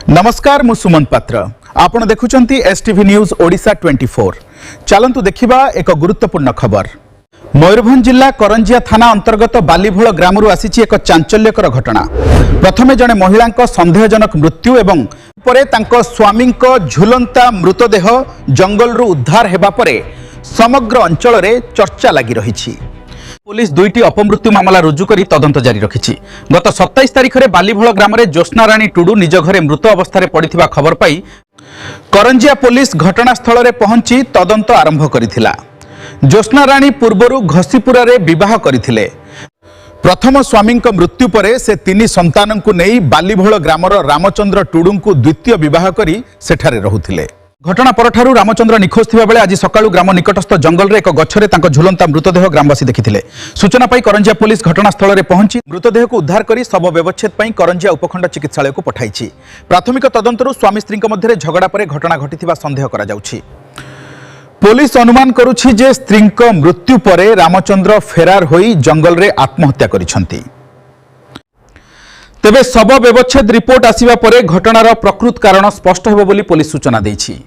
नमस्कार मु सुमन पात्र आपण देखुचंती एसटीवी न्यूज ओडिशा 24। चलंतु देखिबा एक गुरुत्वपूर्ण खबर। मयूरभंज जिला करंजिया थाना अंतर्गत बालीभोल ग्रामरू आसीची एक चांचल्यकर घटना। प्रथमे जने महिला संदेहजनक मृत्यु एवं परे तांको स्वामी झुलंता मृतदेह जंगलरू उद्धार हेबा परे समग्र अंचल रे चर्चा लगी रही। पुलिस दुईटी अपमृत्यु मामला रुजु करी तदंत जारी रखिछि। गत 27 तारिख में बालीभोल ग्राम में ज्योत्स्ना राणी टुडू निज घरे मृत अवस्था पड़िथिबा खबर पाई करंजिया पुलिस घटनास्थल में पहुंची तदंत आरंभ करिथिला। ज्योत्स्ना राणी पूर्वरु घसीपुरा रे विवाह करथिले। प्रथम स्वामी मृत्यु परे से 3 संतान को नहीं बालीभोल ग्रामर रामचंद्र टुडू को द्वितीय विवाह करी सेठारे रहुथिले। घटना परठारु रामचंद्र निखोज थिबा बेले आज सकाळु ग्राम निकटस्थ जंगल रे एक गछरे तांको झुलंता मृतदेह ग्रामवासी देखिथिले। सूचना पाई करंजिया पुलिस घटनास्थल में पहुंची मृतदेह को उद्धार करी शव व्यवच्छेद पाई करंजिया उपखंड चिकित्सालय को पठाइछि। प्राथमिक तदंतरु स्वामी स्त्री मध्य झगड़ा पर घटना घटिथिबा संदेह करा जाउछि। पुलिस अनुमान करुछि जे स्त्री मृत्यु परे रामचंद्र फेरार होई जंगल रे आत्महत्या करिसंती। तेबे शव व्यवच्छेद रिपोर्ट आसिबा परे घटनार प्रकृत कारण स्पष्ट हेबो बोली पुलिस सूचना दैछि।